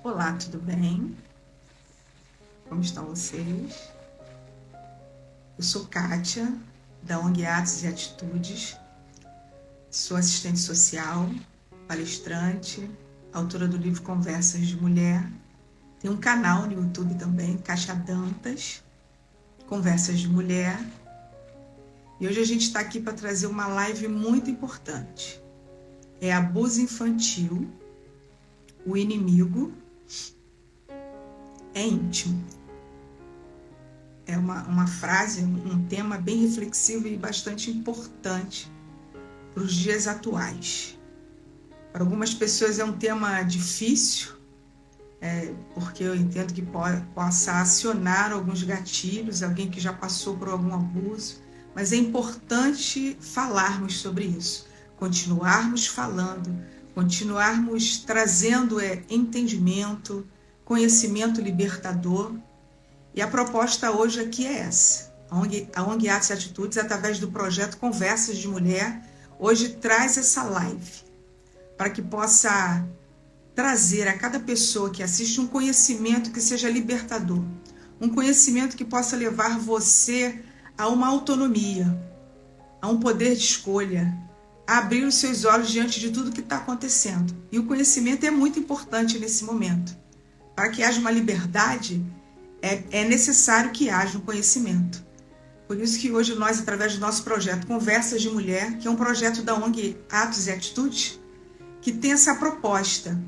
Olá, tudo bem? Como estão vocês? Eu sou Kátia, da ONG Atos e Atitudes, sou assistente social, palestrante, autora do livro Conversas de Mulher. Tem um canal no YouTube também, Kátia Dantas, Conversas de Mulher. E hoje a gente está aqui para trazer uma live muito importante. É abuso infantil, o inimigo é íntimo. É uma frase, um tema bem reflexivo e bastante importante para os dias atuais. Para algumas pessoas é um tema difícil, porque eu entendo que possa acionar alguns gatilhos, alguém que já passou por algum abuso, mas é importante falarmos sobre isso, continuarmos falando, continuarmos trazendo entendimento, conhecimento libertador. E a proposta hoje aqui é essa. A ONG Atos e Atitudes, através do projeto Conversas de Mulher, hoje traz essa live para que possa trazer a cada pessoa que assiste um conhecimento que seja libertador, um conhecimento que possa levar você a uma autonomia, a um poder de escolha, a abrir os seus olhos diante de tudo que está acontecendo. E o conhecimento é muito importante nesse momento. Para que haja uma liberdade, é necessário que haja um conhecimento. Por isso que hoje nós, através do nosso projeto Conversas de Mulher, que é um projeto da ONG Atos e Atitudes, que tem essa proposta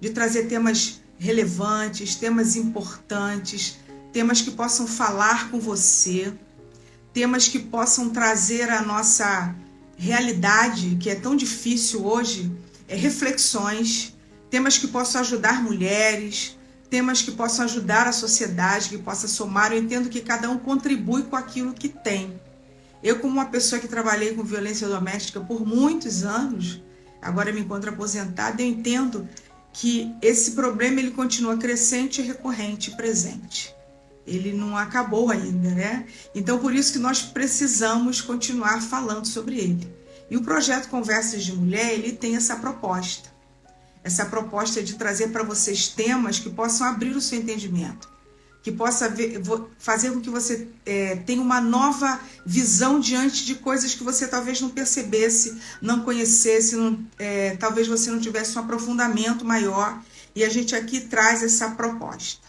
de trazer temas relevantes, temas importantes, temas que possam falar com você, temas que possam trazer a nossa realidade, que é tão difícil hoje, reflexões, temas que possam ajudar mulheres, temas que possam ajudar a sociedade, que possa somar. Eu entendo que cada um contribui com aquilo que tem. Eu, como uma pessoa que trabalhei com violência doméstica por muitos anos, agora me encontro aposentada, eu entendo que esse problema ele continua crescente, recorrente e presente. Ele não acabou ainda, né? Então, por isso que nós precisamos continuar falando sobre ele. E o projeto Conversas de Mulher, ele tem essa proposta. Essa proposta é de trazer para vocês temas que possam abrir o seu entendimento, que possa fazer com que você tenha uma nova visão diante de coisas que você talvez não percebesse, não conhecesse, talvez você não tivesse um aprofundamento maior, e a gente aqui traz essa proposta.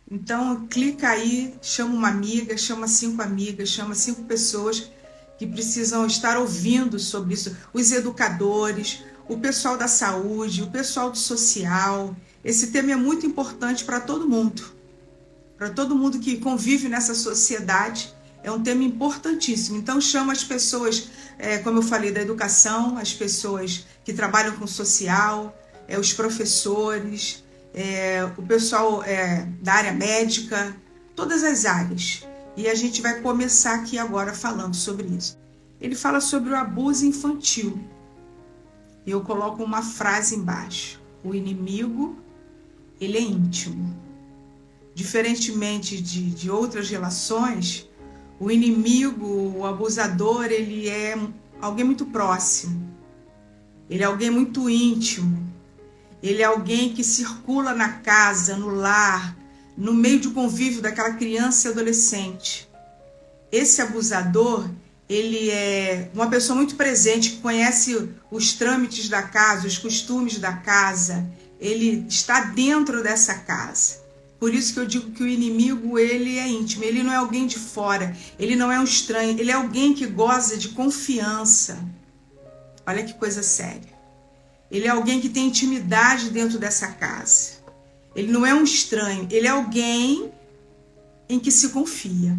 Então, clica aí, chama uma amiga, chama 5 amigas, chama 5 pessoas que precisam estar ouvindo sobre isso, os educadores, o pessoal da saúde, o pessoal do social. Esse tema é muito importante para todo mundo. Para todo mundo que convive nessa sociedade, é um tema importantíssimo. Então, chama as pessoas, como eu falei, da educação, as pessoas que trabalham com social, os professores, o pessoal da área médica, todas as áreas. E a gente vai começar aqui agora falando sobre isso. Ele fala sobre o abuso infantil. E eu coloco uma frase embaixo. O inimigo, ele é íntimo. Diferentemente de outras relações, o inimigo, o abusador, ele é alguém muito próximo. Ele é alguém muito íntimo. Ele é alguém que circula na casa, no lar, no meio de convívio daquela criança e adolescente. Esse abusador, ele é uma pessoa muito presente, que conhece os trâmites da casa, os costumes da casa. Ele está dentro dessa casa. Por isso que eu digo que o inimigo, ele é íntimo. Ele não é alguém de fora. Ele não é um estranho. Ele é alguém que goza de confiança. Olha que coisa séria. Ele é alguém que tem intimidade dentro dessa casa. Ele não é um estranho. Ele é alguém em que se confia.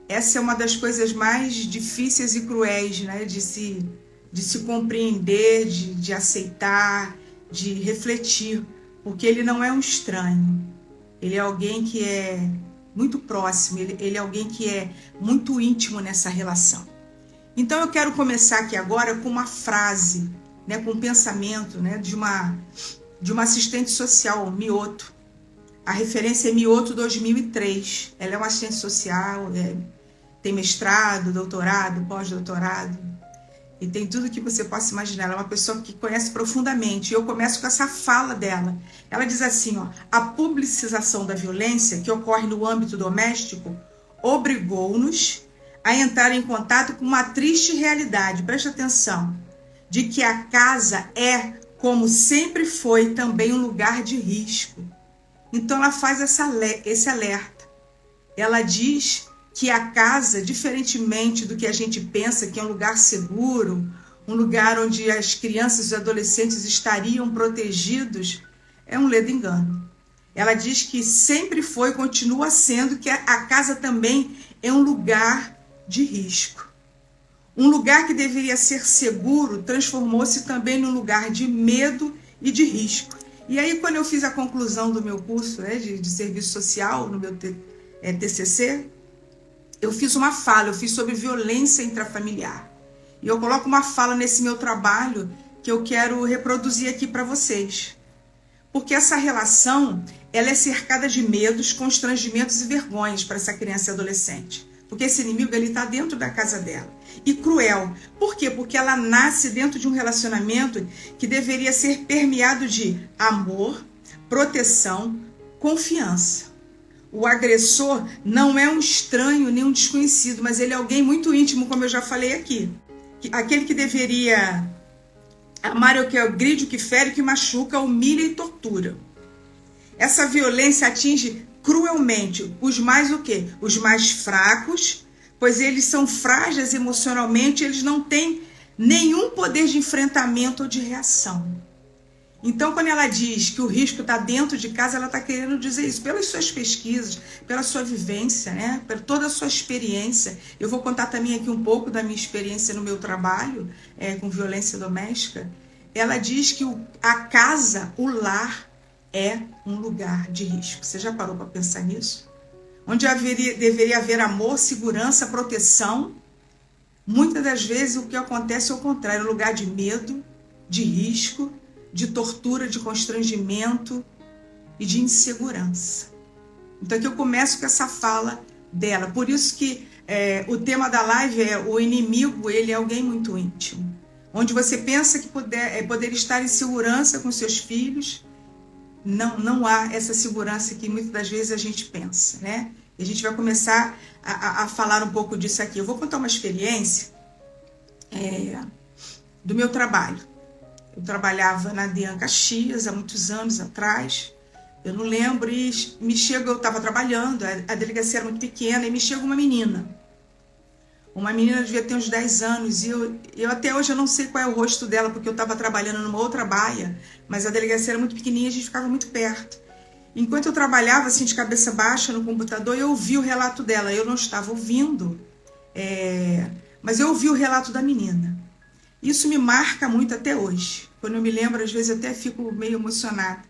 Essa é uma das coisas mais difíceis e cruéis, né? de se compreender, de aceitar, de refletir, porque ele não é um estranho. Ele é alguém que é muito próximo, ele é alguém que é muito íntimo nessa relação. Então eu quero começar aqui agora com uma frase, né? Com um pensamento, né? de uma assistente social, Mioto. A referência é Mioto 2003. Ela é uma assistente social, tem mestrado, doutorado, pós-doutorado. E tem tudo que você possa imaginar. Ela é uma pessoa que conhece profundamente. E eu começo com essa fala dela. Ela diz assim, ó, a publicização da violência que ocorre no âmbito doméstico obrigou-nos a entrar em contato com uma triste realidade. Preste atenção. De que a casa é, como sempre foi, também um lugar de risco. Então ela faz esse alerta. Ela diz que a casa, diferentemente do que a gente pensa, que é um lugar seguro, um lugar onde as crianças e os adolescentes estariam protegidos, é um ledo engano. Ela diz que sempre foi e continua sendo, que a casa também é um lugar de risco. Um lugar que deveria ser seguro transformou-se também num lugar de medo e de risco. E aí, quando eu fiz a conclusão do meu curso de serviço social, no meu TCC, eu fiz uma fala, eu fiz sobre violência intrafamiliar. E eu coloco uma fala nesse meu trabalho que eu quero reproduzir aqui para vocês. Porque essa relação, ela é cercada de medos, constrangimentos e vergonhas para essa criança e adolescente. Porque esse inimigo, ele está dentro da casa dela. E cruel. Por quê? Porque ela nasce dentro de um relacionamento que deveria ser permeado de amor, proteção, confiança. O agressor não é um estranho nem um desconhecido, mas ele é alguém muito íntimo, como eu já falei aqui. Aquele que deveria amar é o que agride, o que fere, o que machuca, humilha e tortura. Essa violência atinge cruelmente os mais o quê? Os mais fracos, pois eles são frágeis emocionalmente, eles não têm nenhum poder de enfrentamento ou de reação. Então, quando ela diz que o risco está dentro de casa, ela está querendo dizer isso. Pelas suas pesquisas, pela sua vivência, né? Por toda a sua experiência. Eu vou contar também aqui um pouco da minha experiência no meu trabalho com violência doméstica. Ela diz que a casa, o lar, é um lugar de risco. Você já parou para pensar nisso? Onde deveria haver amor, segurança, proteção. Muitas das vezes o que acontece é o contrário. Um lugar de medo, de risco, de tortura, de constrangimento e de insegurança. Então aqui eu começo com essa fala dela. Por isso que o tema da live é o inimigo, ele é alguém muito íntimo. Onde você pensa que poder estar em segurança com seus filhos, não há essa segurança que muitas das vezes a gente pensa, né? E a gente vai começar a falar um pouco disso aqui. Eu vou contar uma experiência do meu trabalho. Eu trabalhava na DEAN Caxias há muitos anos atrás. Eu não lembro, e eu estava trabalhando, a delegacia era muito pequena, e me chega uma menina. Uma menina devia ter uns 10 anos, e eu até hoje eu não sei qual é o rosto dela, porque eu estava trabalhando numa outra baia, mas a delegacia era muito pequenininha, a gente ficava muito perto. Enquanto eu trabalhava assim de cabeça baixa no computador, eu ouvi o relato dela. Eu não estava ouvindo, mas eu ouvi o relato da menina. Isso me marca muito até hoje. Quando eu me lembro, às vezes eu até fico meio emocionada.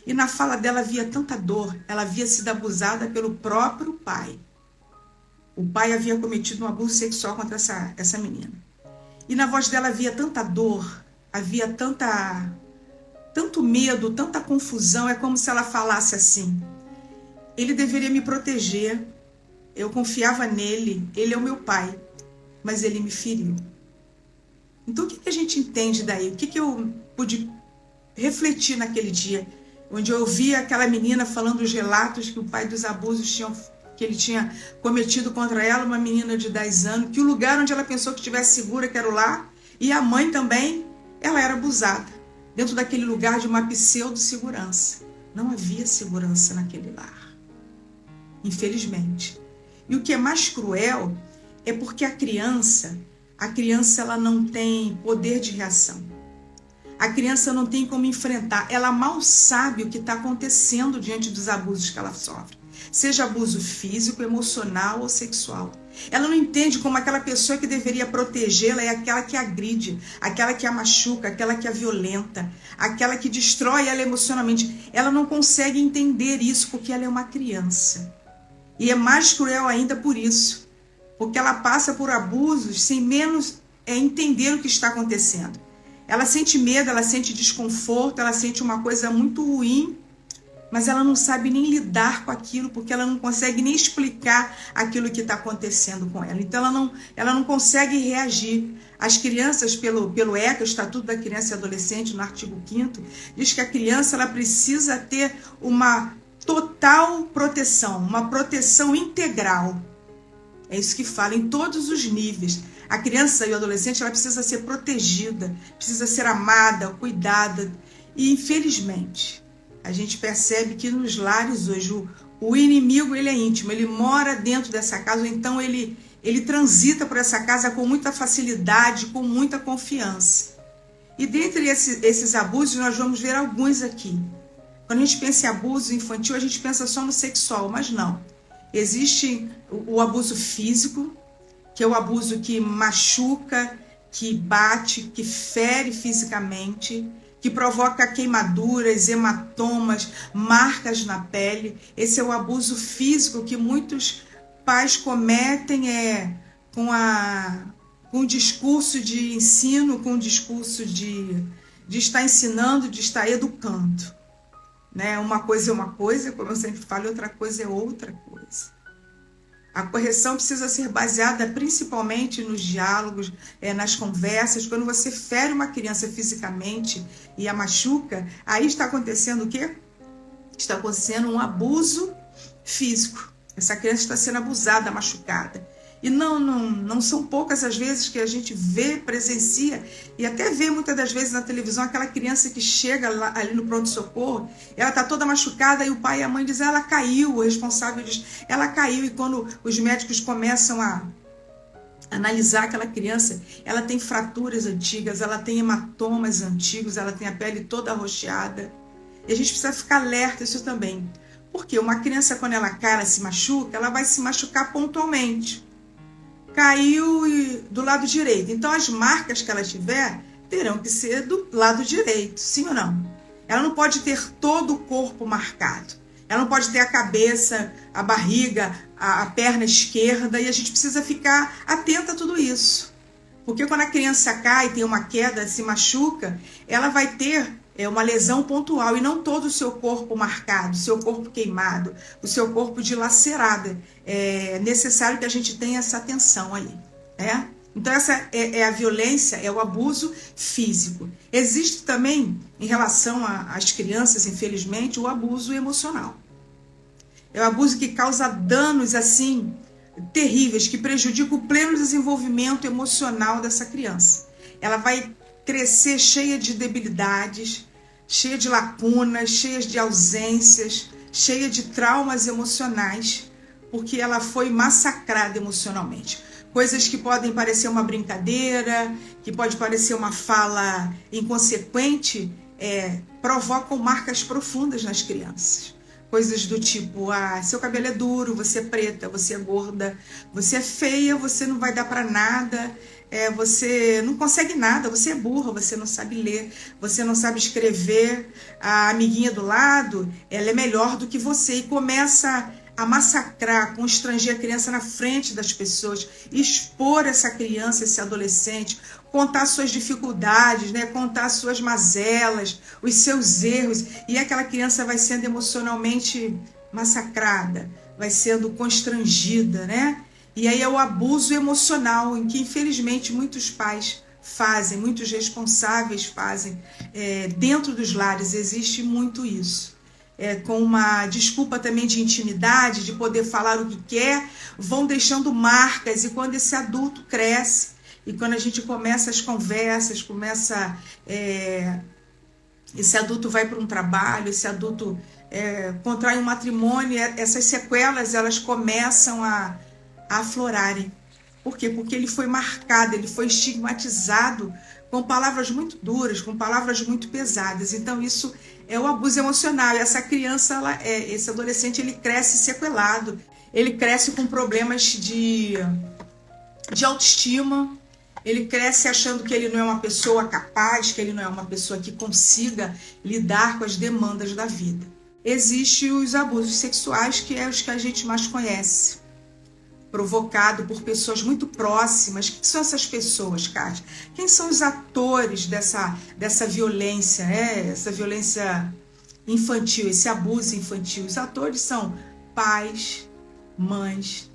E na fala dela havia tanta dor. Ela havia sido abusada pelo próprio pai. O pai havia cometido um abuso sexual contra essa menina. E na voz dela havia tanta dor, havia tanto medo, tanta confusão. É como se ela falasse assim: ele deveria me proteger, eu confiava nele, ele é o meu pai, mas ele me feriu. Então, o que a gente entende daí? O que eu pude refletir naquele dia, onde eu ouvi aquela menina falando os relatos que o pai dos abusos que ele tinha cometido contra ela, uma menina de 10 anos, que o lugar onde ela pensou que estivesse segura, que era o lar, e a mãe também, ela era abusada, dentro daquele lugar de uma pseudo-segurança. Não havia segurança naquele lar, infelizmente. E o que é mais cruel é porque a criança ela não tem poder de reação. A criança não tem como enfrentar. Ela mal sabe o que está acontecendo diante dos abusos que ela sofre. Seja abuso físico, emocional ou sexual. Ela não entende como aquela pessoa que deveria protegê-la é aquela que agride, aquela que a machuca, aquela que a violenta, aquela que destrói ela emocionalmente. Ela não consegue entender isso porque ela é uma criança. E é mais cruel ainda por isso. Porque ela passa por abusos sem menos entender o que está acontecendo. Ela sente medo, ela sente desconforto, ela sente uma coisa muito ruim, mas ela não sabe nem lidar com aquilo, porque ela não consegue nem explicar aquilo que está acontecendo com ela. Então ela não consegue reagir. As crianças, pelo ECA, o Estatuto da Criança e Adolescente, no artigo 5º, diz que a criança ela precisa ter uma total proteção, uma proteção integral. É isso que fala, em todos os níveis. A criança e o adolescente ela precisa ser protegida, precisa ser amada, cuidada. E, infelizmente, a gente percebe que nos lares hoje o inimigo ele é íntimo, ele mora dentro dessa casa, ou então ele transita por essa casa com muita facilidade, com muita confiança. E dentre esses abusos, nós vamos ver alguns aqui. Quando a gente pensa em abuso infantil, a gente pensa só no sexual, mas não. Existe o abuso físico, que é o abuso que machuca, que bate, que fere fisicamente, que provoca queimaduras, hematomas, marcas na pele. Esse é o abuso físico que muitos pais cometem com o discurso de ensino, com o discurso de estar ensinando, de estar educando. Né? Uma coisa é uma coisa, como eu sempre falo, outra coisa é outra coisa. A correção precisa ser baseada principalmente nos diálogos, nas conversas. Quando você fere uma criança fisicamente e a machuca, aí está acontecendo o quê? Está acontecendo um abuso físico. Essa criança está sendo abusada, machucada. E não são poucas as vezes que a gente vê, presencia e até vê muitas das vezes na televisão aquela criança que chega lá, ali no pronto-socorro, ela está toda machucada e o pai e a mãe dizem, ela caiu, o responsável diz, ela caiu. E quando os médicos começam a analisar aquela criança, ela tem fraturas antigas, ela tem hematomas antigos, ela tem a pele toda arroxeada. E a gente precisa ficar alerta isso também. Porque uma criança, quando ela cai, ela se machuca, ela vai se machucar pontualmente. Caiu do lado direito. Então, as marcas que ela tiver terão que ser do lado direito, sim ou não? Ela não pode ter todo o corpo marcado. Ela não pode ter a cabeça, a barriga, a perna esquerda, e a gente precisa ficar atenta a tudo isso. Porque quando a criança cai, tem uma queda, se machuca, ela vai ter uma lesão pontual e não todo o seu corpo marcado, o seu corpo queimado, o seu corpo dilacerado. É necessário que a gente tenha essa atenção aí, né? Então essa é a violência, é o abuso físico. Existe também, em relação às crianças, infelizmente, o abuso emocional. É o abuso que causa danos assim terríveis, que prejudicam o pleno desenvolvimento emocional dessa criança. Ela vai crescer cheia de debilidades, cheia de lacunas, cheia de ausências, cheia de traumas emocionais, porque ela foi massacrada emocionalmente. Coisas que podem parecer uma brincadeira, que pode parecer uma fala inconsequente, provocam marcas profundas nas crianças. Coisas do tipo, seu cabelo é duro, você é preta, você é gorda, você é feia, você não vai dar para nada, você não consegue nada, você é burra, você não sabe ler, você não sabe escrever, a amiguinha do lado, ela é melhor do que você, e começa a massacrar, constranger a criança na frente das pessoas, expor essa criança, esse adolescente, contar suas dificuldades, né? Contar suas mazelas, os seus erros, e aquela criança vai sendo emocionalmente massacrada, vai sendo constrangida, né? E aí é o abuso emocional, em que infelizmente muitos pais fazem, muitos responsáveis fazem, dentro dos lares existe muito isso. Com uma desculpa também de intimidade, de poder falar o que quer, vão deixando marcas, e quando esse adulto cresce, e quando a gente começa as conversas, esse adulto vai para um trabalho, esse adulto contrai um matrimônio, essas sequelas elas começam a aflorarem. Por quê? Porque ele foi marcado, ele foi estigmatizado com palavras muito duras, com palavras muito pesadas. Então isso é o abuso emocional. E essa criança, esse adolescente, ele cresce sequelado, ele cresce com problemas de autoestima, ele cresce achando que ele não é uma pessoa capaz, que ele não é uma pessoa que consiga lidar com as demandas da vida. Existem os abusos sexuais, que é os que a gente mais conhece, provocado por pessoas muito próximas. Quem são essas pessoas, Kátia? Quem são os atores dessa violência, essa violência infantil, esse abuso infantil. Os atores são pais, mães,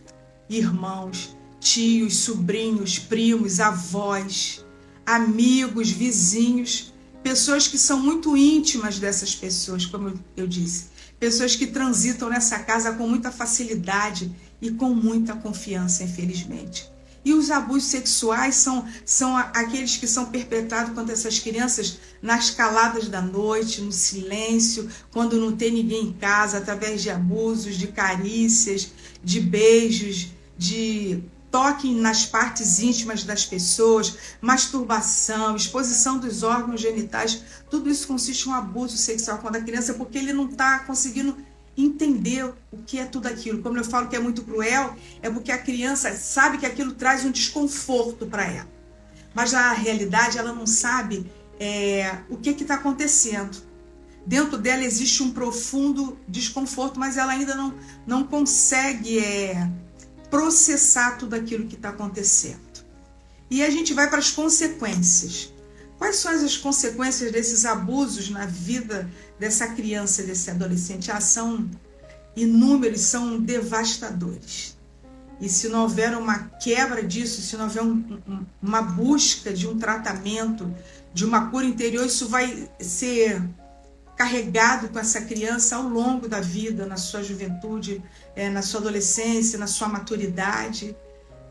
irmãos, tios, sobrinhos, primos, avós, amigos, vizinhos, pessoas que são muito íntimas dessas pessoas, como eu disse, pessoas que transitam nessa casa com muita facilidade e com muita confiança, infelizmente. E os abusos sexuais são aqueles que são perpetrados contra essas crianças nas caladas da noite, no silêncio, quando não tem ninguém em casa, através de abusos, de carícias, de beijos, de toque nas partes íntimas das pessoas, masturbação, exposição dos órgãos genitais. Tudo isso consiste em um abuso sexual contra a criança, porque ele não está conseguindo entender o que é tudo aquilo. Como eu falo que é muito cruel, é porque a criança sabe que aquilo traz um desconforto para ela. Mas na realidade ela não sabe o que está acontecendo. Dentro dela existe um profundo desconforto, mas ela ainda não consegue processar tudo aquilo que está acontecendo. E a gente vai para as consequências. Quais são as consequências desses abusos na vida dessa criança, desse adolescente? São inúmeros, são devastadores. E se não houver uma quebra disso, se não houver uma busca de um tratamento, de uma cura interior, isso vai ser carregado com essa criança ao longo da vida, na sua juventude, na sua adolescência, na sua maturidade.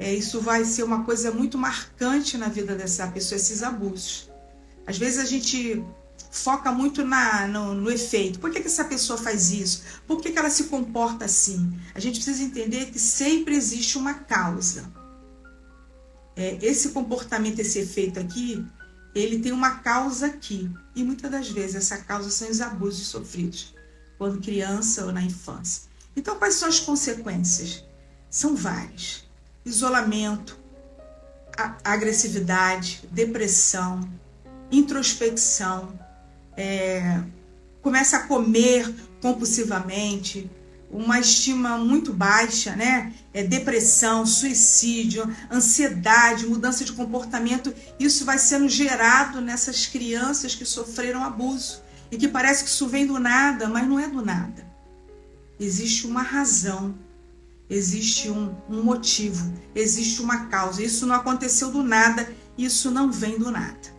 Isso vai ser uma coisa muito marcante na vida dessa pessoa, esses abusos. Às vezes a gente foca muito no efeito. Por que essa pessoa faz isso? Por que ela se comporta assim? A gente precisa entender que sempre existe uma causa. Esse comportamento, esse efeito aqui, ele tem uma causa aqui. E muitas das vezes essa causa são os abusos sofridos quando criança ou na infância. Então, quais são as consequências? São várias. Isolamento, agressividade, depressão, introspecção, começa a comer compulsivamente, uma estima muito baixa, né? Depressão, suicídio, ansiedade, mudança de comportamento. Isso vai sendo gerado nessas crianças que sofreram abuso e que parece que isso vem do nada, mas não é do nada. Existe uma razão, existe um motivo, existe uma causa. Isso não aconteceu do nada, isso não vem do nada.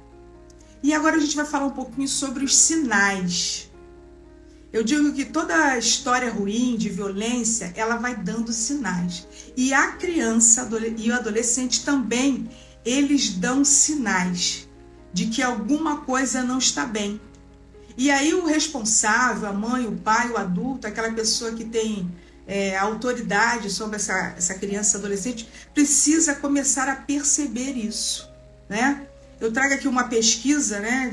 E agora a gente vai falar um pouquinho sobre os sinais. Eu digo que toda história ruim de violência, ela vai dando sinais. E a criança e o adolescente também, eles dão sinais de que alguma coisa não está bem. E aí o responsável, a mãe, o pai, o adulto, aquela pessoa que tem autoridade sobre essa criança e adolescente, precisa começar a perceber isso, né? Eu trago aqui uma pesquisa, né,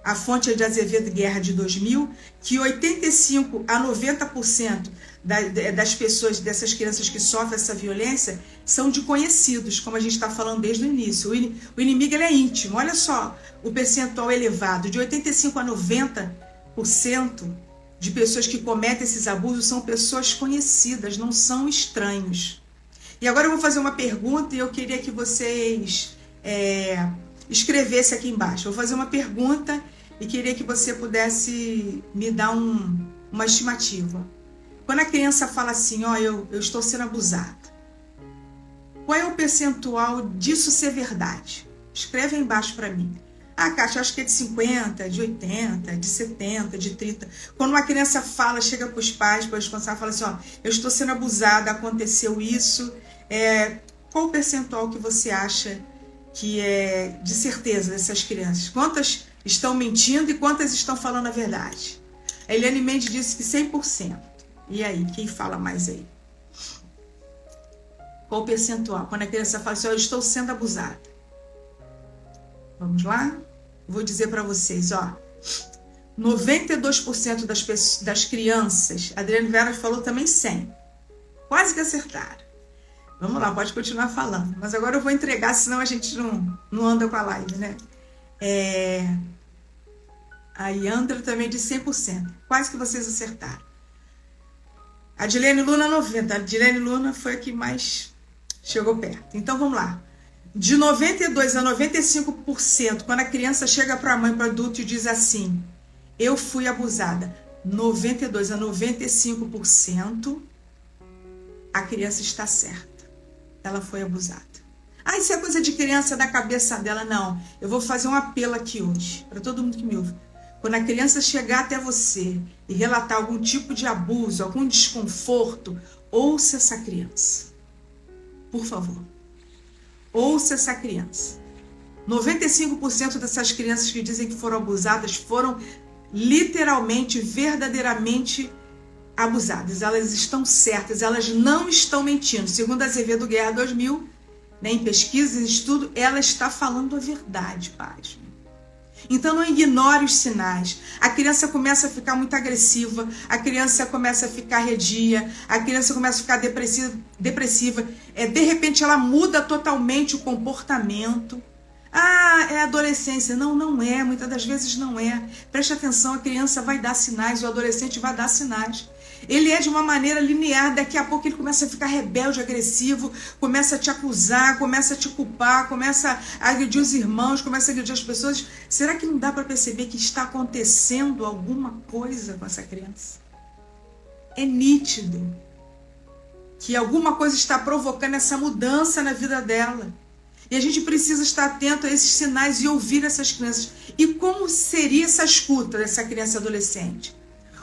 a fonte é de Azevedo Guerra de 2000, que 85% a 90% das pessoas, dessas crianças que sofrem essa violência, são de conhecidos, como a gente está falando desde o início. O inimigo ele é íntimo. Olha só o percentual elevado, de 85% a 90% de pessoas que cometem esses abusos são pessoas conhecidas, não são estranhos. E agora eu vou fazer uma pergunta e eu queria que vocês escrevesse aqui embaixo. Eu vou fazer uma pergunta e queria que você pudesse me dar uma estimativa. Quando a criança fala assim, eu estou sendo abusada, qual é o percentual disso ser verdade? Escreve aí embaixo para mim. Kátia, acho que é de 50, de 80, de 70, de 30. Quando uma criança fala, chega para os pais, para o responsável, fala assim, eu estou sendo abusada, aconteceu isso. Qual o percentual que você acha que é de certeza dessas crianças? Quantas estão mentindo e quantas estão falando a verdade? A Eliane Mendes disse que 100%. E aí, quem fala mais aí? Qual o percentual? Quando a criança fala assim, eu estou sendo abusada. Vamos lá? Vou dizer para vocês, 92% das crianças, a Adriane Vera falou também 100. Quase que acertaram. Vamos lá, pode continuar falando. Mas agora eu vou entregar, senão a gente não anda com a live, né? A Yandra também de 100%. Quase que vocês acertaram. A Dilene Luna, 90%. A Dilene Luna foi a que mais chegou perto. Então, vamos lá. De 92% a 95%, quando a criança chega para a mãe, para o adulto e diz assim, eu fui abusada. 92 a 95%, a criança está certa. Ela foi abusada. Isso é coisa de criança da cabeça dela. Não, eu vou fazer um apelo aqui hoje, para todo mundo que me ouve. Quando a criança chegar até você e relatar algum tipo de abuso, algum desconforto, ouça essa criança. Por favor. Ouça essa criança. 95% dessas crianças que dizem que foram abusadas foram literalmente, verdadeiramente abusadas. Elas estão certas, elas não estão mentindo. Segundo a Azevedo Guerra 2000, em pesquisas e estudo, ela está falando a verdade, pasme. Então não ignore os sinais. A criança começa a ficar muito agressiva, a criança começa a ficar arredia, a criança começa a ficar depressiva. De repente ela muda totalmente o comportamento. É adolescência. Não, não é. Muitas das vezes não é. Preste atenção, a criança vai dar sinais, o adolescente vai dar sinais. Ele é de uma maneira linear, daqui a pouco ele começa a ficar rebelde, agressivo, começa a te acusar, começa a te culpar, começa a agredir os irmãos, começa a agredir as pessoas. Será que não dá para perceber que está acontecendo alguma coisa com essa criança? É nítido que alguma coisa está provocando essa mudança na vida dela. E a gente precisa estar atento a esses sinais e ouvir essas crianças. E como seria essa escuta dessa criança e adolescente?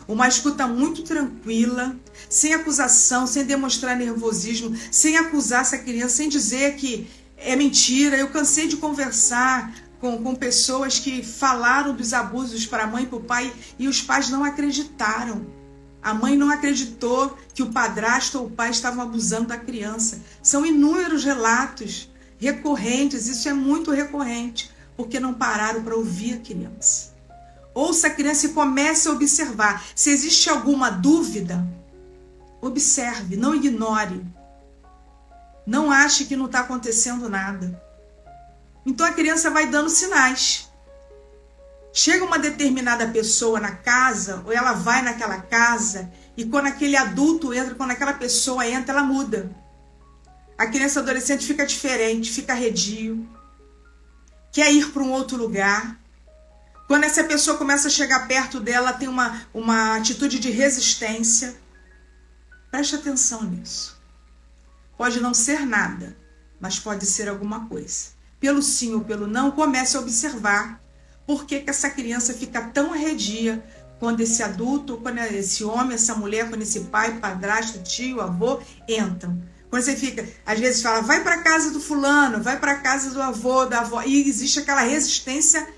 Uma escuta muito tranquila, sem acusação, sem demonstrar nervosismo, sem acusar essa criança, sem dizer que é mentira. Eu cansei de conversar com pessoas que falaram dos abusos para a mãe e para o pai e os pais não acreditaram. A mãe não acreditou que o padrasto ou o pai estavam abusando da criança. São inúmeros relatos recorrentes, isso é muito recorrente, porque não pararam para ouvir a criança. Ouça a criança e comece a observar. Se existe alguma dúvida, observe, não ignore. Não ache que não está acontecendo nada. Então a criança vai dando sinais. Chega uma determinada pessoa na casa, ou ela vai naquela casa, e quando aquele adulto entra, quando aquela pessoa entra, ela muda. A criança adolescente fica diferente, fica arredio, quer ir para um outro lugar. Quando essa pessoa começa a chegar perto dela, tem uma atitude de resistência. Preste atenção nisso. Pode não ser nada, mas pode ser alguma coisa. Pelo sim ou pelo não, comece a observar por que essa criança fica tão arredia quando esse adulto, quando esse homem, essa mulher, quando esse pai, padrasto, tio, avô entram. Quando você fica, às vezes fala, vai para a casa do fulano, vai para a casa do avô, da avó, e existe aquela resistência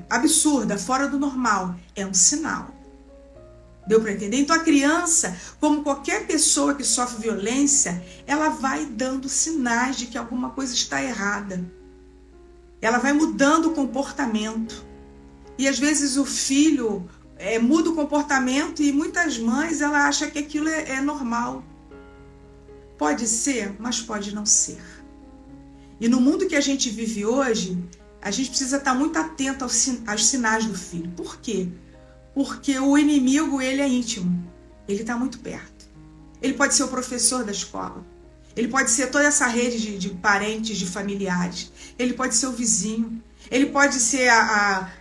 absurda, fora do normal. É um sinal. Deu para entender? Então a criança, como qualquer pessoa que sofre violência, ela vai dando sinais de que alguma coisa está errada. Ela vai mudando o comportamento. E às vezes o filho muda o comportamento e muitas mães ela acha que aquilo é normal. Pode ser, mas pode não ser. E no mundo que a gente vive hoje, a gente precisa estar muito atento aos sinais do filho. Por quê? Porque o inimigo, ele é íntimo. Ele está muito perto. Ele pode ser o professor da escola. Ele pode ser toda essa rede de parentes, de familiares. Ele pode ser o vizinho. Ele pode ser a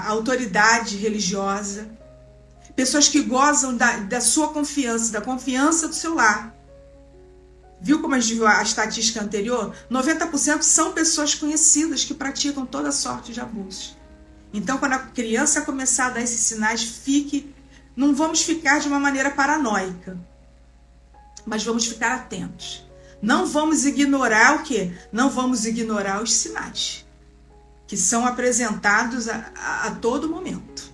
autoridade religiosa. Pessoas que gozam da sua confiança, da confiança do seu lar. Viu como a gente viu a estatística anterior? 90% são pessoas conhecidas que praticam toda sorte de abusos. Então, quando a criança começar a dar esses sinais, não vamos ficar de uma maneira paranoica, mas vamos ficar atentos. Não vamos ignorar o quê? Não vamos ignorar os sinais que são apresentados a todo momento.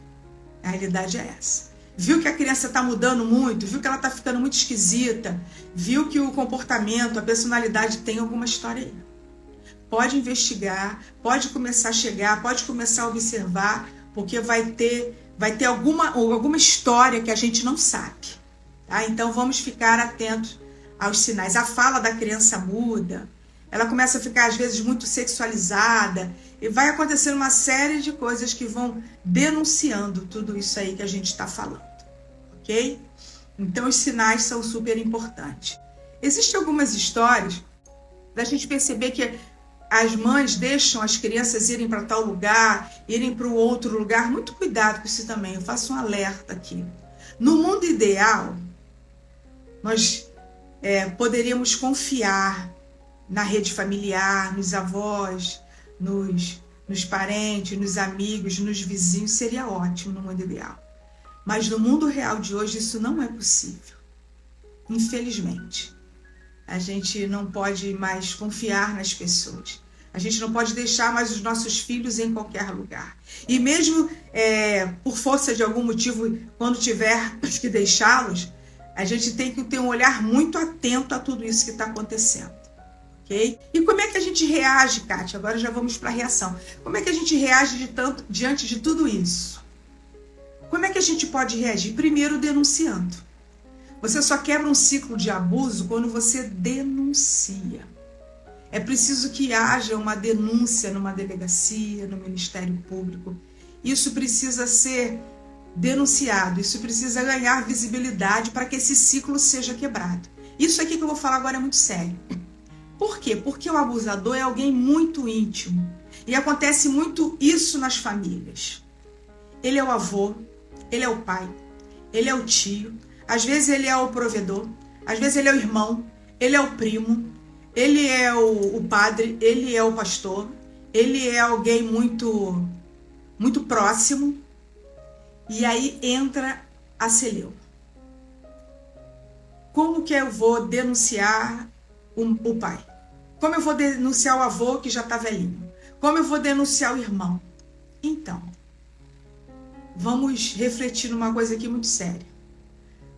A realidade é essa. Viu que a criança está mudando muito, viu que ela está ficando muito esquisita, viu que o comportamento, a personalidade tem alguma história aí. Pode investigar, pode começar a chegar, pode começar a observar, porque vai ter alguma história que a gente não sabe. Tá? Então vamos ficar atentos aos sinais. A fala da criança muda, ela começa a ficar às vezes muito sexualizada, e vai acontecer uma série de coisas que vão denunciando tudo isso aí que a gente está falando, ok? Então os sinais são super importantes. Existem algumas histórias da gente perceber que as mães deixam as crianças irem para tal lugar, irem para o outro lugar. Muito cuidado com isso também, eu faço um alerta aqui. No mundo ideal, nós poderíamos confiar na rede familiar, nos avós, nos parentes, nos amigos, nos vizinhos, seria ótimo no mundo ideal. Mas no mundo real de hoje isso não é possível, infelizmente. A gente não pode mais confiar nas pessoas. A gente não pode deixar mais os nossos filhos em qualquer lugar. E mesmo por força de algum motivo, quando tiver que deixá-los, a gente tem que ter um olhar muito atento a tudo isso que está acontecendo. Okay? E como é que a gente reage, Kátia? Agora já vamos para a reação. Como é que a gente reage diante de tudo isso? Como é que a gente pode reagir? Primeiro, denunciando. Você só quebra um ciclo de abuso quando você denuncia. É preciso que haja uma denúncia numa delegacia, no Ministério Público. Isso precisa ser denunciado, isso precisa ganhar visibilidade para que esse ciclo seja quebrado. Isso aqui que eu vou falar agora é muito sério. Por quê? Porque o abusador é alguém muito íntimo. E acontece muito isso nas famílias. Ele é o avô, ele é o pai, ele é o tio, às vezes ele é o provedor, às vezes ele é o irmão, ele é o primo, ele é o padre, ele é o pastor, ele é alguém muito, muito próximo. E aí entra a celeuma. Como que eu vou denunciar o pai? Como eu vou denunciar o avô que já está velhinho? Como eu vou denunciar o irmão? Então, vamos refletir numa coisa aqui muito séria.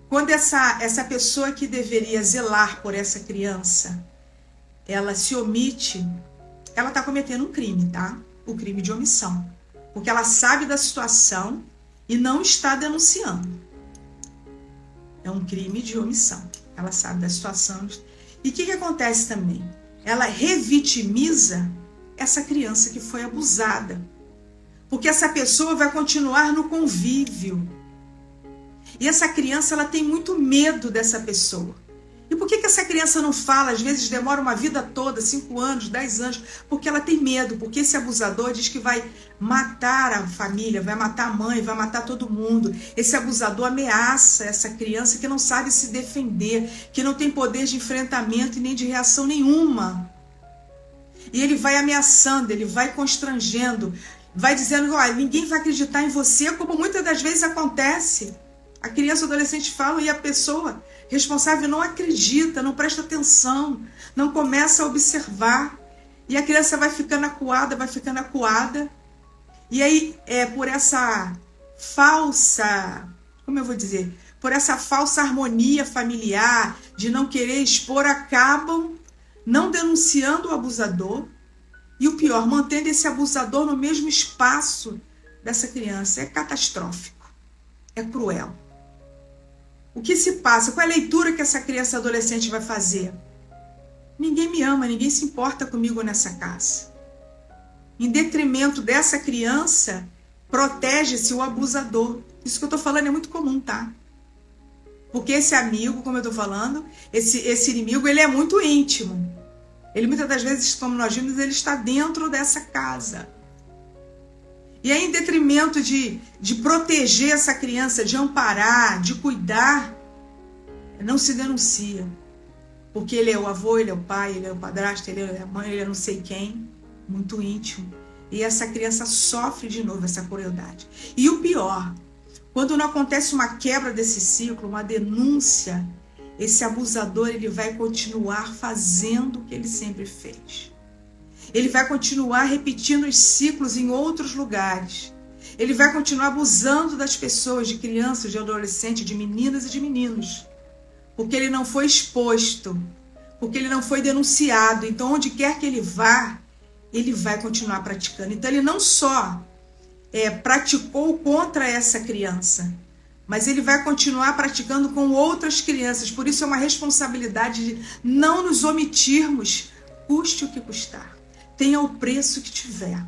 Quando essa pessoa que deveria zelar por essa criança, ela se omite, ela está cometendo um crime, tá? O crime de omissão. Porque ela sabe da situação e não está denunciando. É um crime de omissão. Ela sabe da situação. E o que acontece também? Ela revitimiza essa criança que foi abusada. Porque essa pessoa vai continuar no convívio. E essa criança, ela tem muito medo dessa pessoa. E por que essa criança não fala? Às vezes demora uma vida toda, 5 anos, 10 anos, porque ela tem medo, porque esse abusador diz que vai matar a família, vai matar a mãe, vai matar todo mundo. Esse abusador ameaça essa criança que não sabe se defender, que não tem poder de enfrentamento e nem de reação nenhuma. E ele vai ameaçando, ele vai constrangendo, vai dizendo, olha, ninguém vai acreditar em você, como muitas das vezes acontece. A criança, o adolescente fala e a pessoa responsável não acredita, não presta atenção, não começa a observar. E a criança vai ficando acuada. E aí, por essa falsa, como eu vou dizer? Por essa falsa harmonia familiar, de não querer expor, acabam não denunciando o abusador. E o pior, mantendo esse abusador no mesmo espaço dessa criança. É catastrófico, é cruel. O que se passa? Qual é a leitura que essa criança e adolescente vai fazer? Ninguém me ama, ninguém se importa comigo nessa casa. Em detrimento dessa criança, protege-se o abusador. Isso que eu estou falando é muito comum, tá? Porque esse amigo, como eu estou falando, esse inimigo, ele é muito íntimo. Ele muitas das vezes, como nós vimos, ele está dentro dessa casa. E aí, em detrimento de proteger essa criança, de amparar, de cuidar, não se denuncia. Porque ele é o avô, ele é o pai, ele é o padrasto, ele é a mãe, ele é não sei quem, muito íntimo. E essa criança sofre de novo essa crueldade. E o pior, quando não acontece uma quebra desse ciclo, uma denúncia, esse abusador ele vai continuar fazendo o que ele sempre fez. Ele vai continuar repetindo os ciclos em outros lugares. Ele vai continuar abusando das pessoas, de crianças, de adolescentes, de meninas e de meninos. Porque ele não foi exposto, porque ele não foi denunciado. Então, onde quer que ele vá, ele vai continuar praticando. Então, ele não só praticou contra essa criança, mas ele vai continuar praticando com outras crianças. Por isso, é uma responsabilidade de não nos omitirmos, custe o que custar. Tenha o preço que tiver.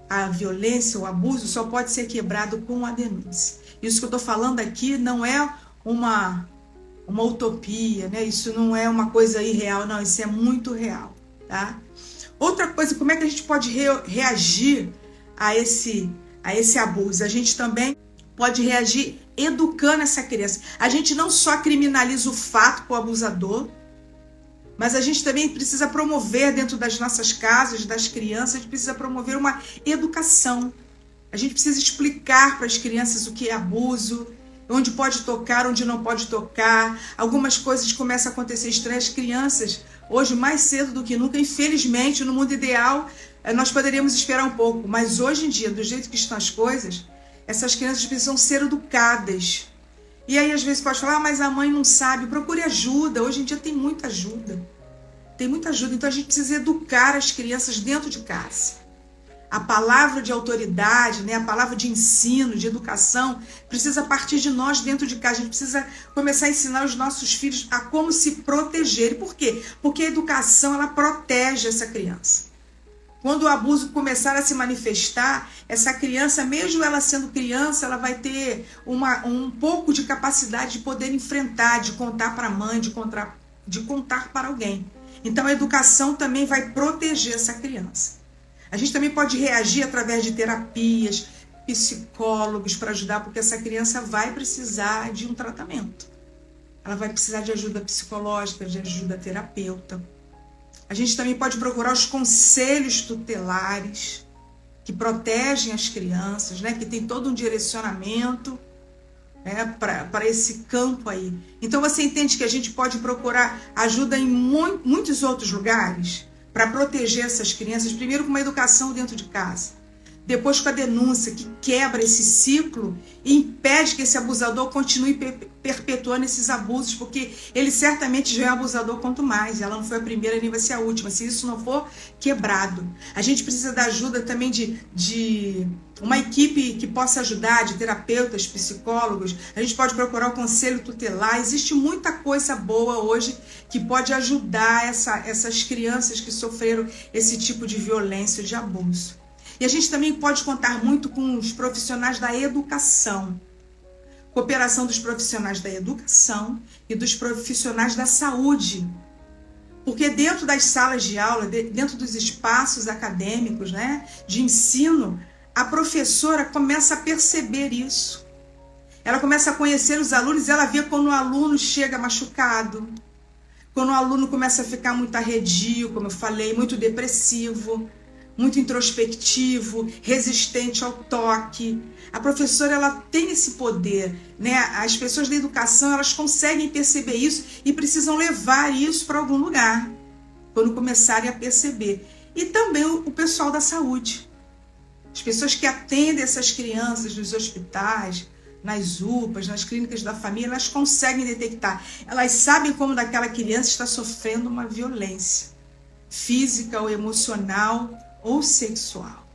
A violência, o abuso só pode ser quebrado com a denúncia. Isso que eu estou falando aqui não é uma utopia, né? Isso não é uma coisa irreal, não, isso é muito real, tá? Outra coisa, como é que a gente pode reagir a esse abuso? A gente também pode reagir educando essa criança. A gente não só criminaliza o fato com o abusador, mas a gente também precisa promover dentro das nossas casas, das crianças, a gente precisa promover uma educação. A gente precisa explicar para as crianças o que é abuso, onde pode tocar, onde não pode tocar. Algumas coisas começam a acontecer estranhas. As crianças, hoje, mais cedo do que nunca, infelizmente, no mundo ideal, nós poderíamos esperar um pouco. Mas hoje em dia, do jeito que estão as coisas, essas crianças precisam ser educadas. E aí, às vezes, pode falar, mas a mãe não sabe. Procure ajuda. Hoje em dia tem muita ajuda. Tem muita ajuda. Então, a gente precisa educar as crianças dentro de casa. A palavra de autoridade, né, a palavra de ensino, de educação, precisa partir de nós dentro de casa. A gente precisa começar a ensinar os nossos filhos a como se proteger. Por quê? Porque a educação, ela protege essa criança. Quando o abuso começar a se manifestar, essa criança, mesmo ela sendo criança, ela vai ter um pouco de capacidade de poder enfrentar, de contar para a mãe, de contar para alguém. Então, a educação também vai proteger essa criança. A gente também pode reagir através de terapias, psicólogos para ajudar, porque essa criança vai precisar de um tratamento. Ela vai precisar de ajuda psicológica, de ajuda terapeuta. A gente também pode procurar os conselhos tutelares que protegem as crianças, né? Que tem todo um direcionamento, né? Para esse campo aí. Então você entende que a gente pode procurar ajuda em muitos outros lugares para proteger essas crianças, primeiro com uma educação dentro de casa, depois com a denúncia que quebra esse ciclo e impede que esse abusador continue perpetuando esses abusos, porque ele certamente já é abusador quanto mais, ela não foi a primeira nem vai ser a última, se isso não for quebrado. A gente precisa da ajuda também de uma equipe que possa ajudar, de terapeutas, psicólogos. A gente pode procurar o conselho tutelar. Existe muita coisa boa hoje que pode ajudar essas crianças que sofreram esse tipo de violência, de abuso. E a gente também pode contar muito com os profissionais da educação. Cooperação dos profissionais da educação e dos profissionais da saúde. Porque dentro das salas de aula, dentro dos espaços acadêmicos, né, de ensino, a professora começa a perceber isso. Ela começa a conhecer os alunos e ela vê quando o aluno chega machucado, quando o aluno começa a ficar muito arredio, como eu falei, muito depressivo, muito introspectivo, resistente ao toque. A professora, ela tem esse poder, né? As pessoas da educação, elas conseguem perceber isso e precisam levar isso para algum lugar, quando começarem a perceber. E também o pessoal da saúde. As pessoas que atendem essas crianças nos hospitais, nas UPAs, nas clínicas da família, elas conseguem detectar. Elas sabem como daquela criança está sofrendo uma violência física ou emocional ou sexual.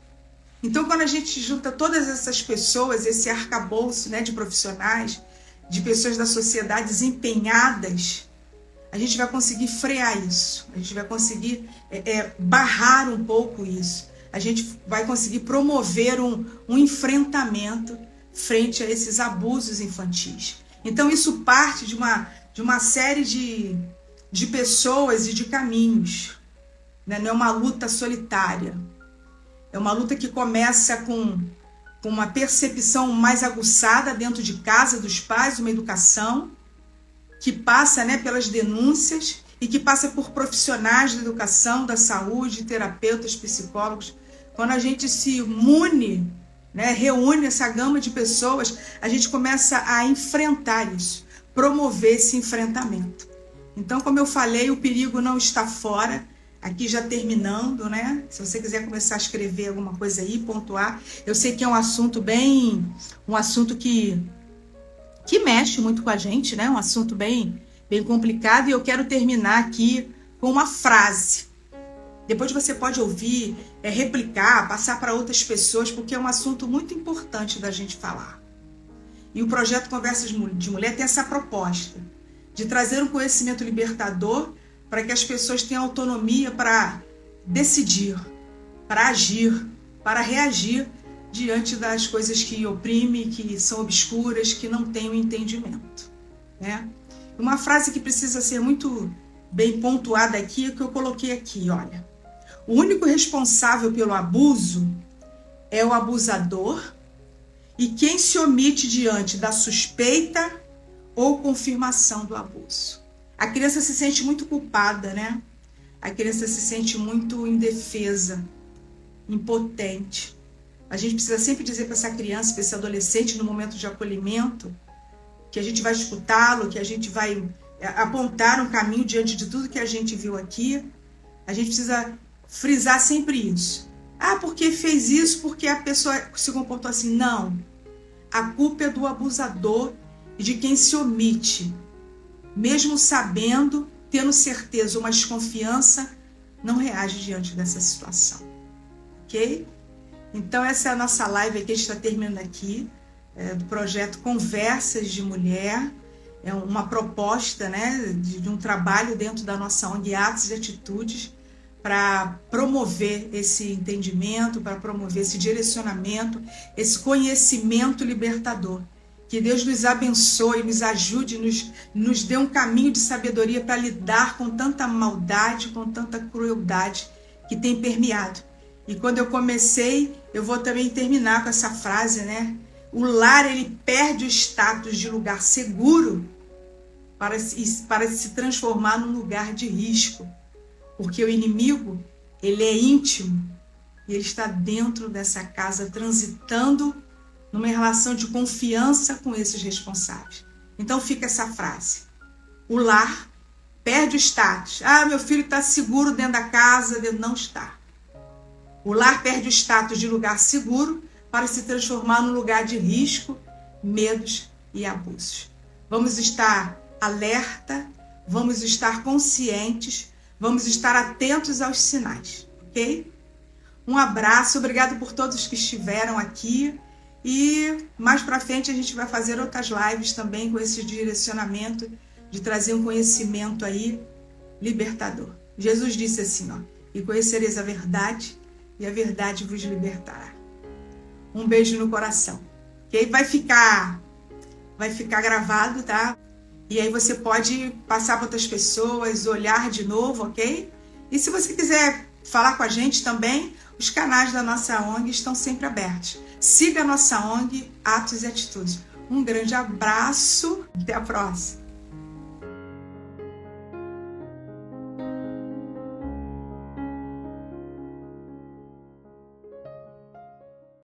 Então, quando a gente junta todas essas pessoas, esse arcabouço, né, de profissionais, de pessoas da sociedade desempenhadas, a gente vai conseguir frear isso, a gente vai conseguir barrar um pouco isso, a gente vai conseguir promover um enfrentamento frente a esses abusos infantis. Então, isso parte de uma série de pessoas e de caminhos, né? Não é uma luta solitária. É uma luta que começa com uma percepção mais aguçada dentro de casa dos pais, uma educação que passa, né, pelas denúncias e que passa por profissionais da educação, da saúde, terapeutas, psicólogos. Quando a gente se une, né, reúne essa gama de pessoas, a gente começa a enfrentar isso, promover esse enfrentamento. Então, como eu falei, o perigo não está fora. Aqui já terminando, né? Se você quiser começar a escrever alguma coisa aí, pontuar. Eu sei que é um assunto que mexe muito com a gente, né? Um assunto bem complicado. E eu quero terminar aqui com uma frase. Depois você pode ouvir, replicar, passar para outras pessoas, porque é um assunto muito importante da gente falar. E o projeto Conversas de Mulher tem essa proposta de trazer um conhecimento libertador para que as pessoas tenham autonomia para decidir, para agir, para reagir diante das coisas que oprimem, que são obscuras, que não têm o entendimento, né? Uma frase que precisa ser muito bem pontuada aqui, é que eu coloquei aqui, olha. O único responsável pelo abuso é o abusador e quem se omite diante da suspeita ou confirmação do abuso. A criança se sente muito culpada, né? A criança se sente muito indefesa, impotente. A gente precisa sempre dizer para essa criança, para esse adolescente, no momento de acolhimento, que a gente vai escutá-lo, que a gente vai apontar um caminho diante de tudo que a gente viu aqui. A gente precisa frisar sempre isso. Ah, porque fez isso, porque a pessoa se comportou assim. Não. A culpa é do abusador e de quem se omite. Mesmo sabendo, tendo certeza, uma desconfiança, não reage diante dessa situação. Ok? Então, essa é a nossa live aqui, a gente está terminando aqui, do projeto Conversas de Mulher. É uma proposta, né, de um trabalho dentro da nossa ONG Atos e Atitudes para promover esse entendimento, para promover esse direcionamento, esse conhecimento libertador. Que Deus nos abençoe, nos ajude, nos dê um caminho de sabedoria para lidar com tanta maldade, com tanta crueldade que tem permeado. E quando eu comecei, eu vou também terminar com essa frase, né? O lar, ele perde o status de lugar seguro para se transformar num lugar de risco. Porque o inimigo, ele é íntimo e ele está dentro dessa casa, transitando numa relação de confiança com esses responsáveis. Então fica essa frase. O lar perde o status. Ah, meu filho está seguro dentro da casa. Não está. O lar perde o status de lugar seguro para se transformar num lugar de risco, medos e abusos. Vamos estar alerta, vamos estar conscientes, vamos estar atentos aos sinais, ok? Um abraço, obrigado por todos que estiveram aqui e mais para frente a gente vai fazer outras lives também com esse direcionamento de trazer um conhecimento aí libertador. Jesus disse assim, ó, e conhecereis a verdade e a verdade vos libertará. Um beijo no coração, ok? Vai ficar gravado, tá? E aí você pode passar para outras pessoas, olhar de novo, ok? E se você quiser falar com a gente também, os canais da nossa ONG estão sempre abertos. Siga a nossa ONG Atos e Atitudes. Um grande abraço, até a próxima.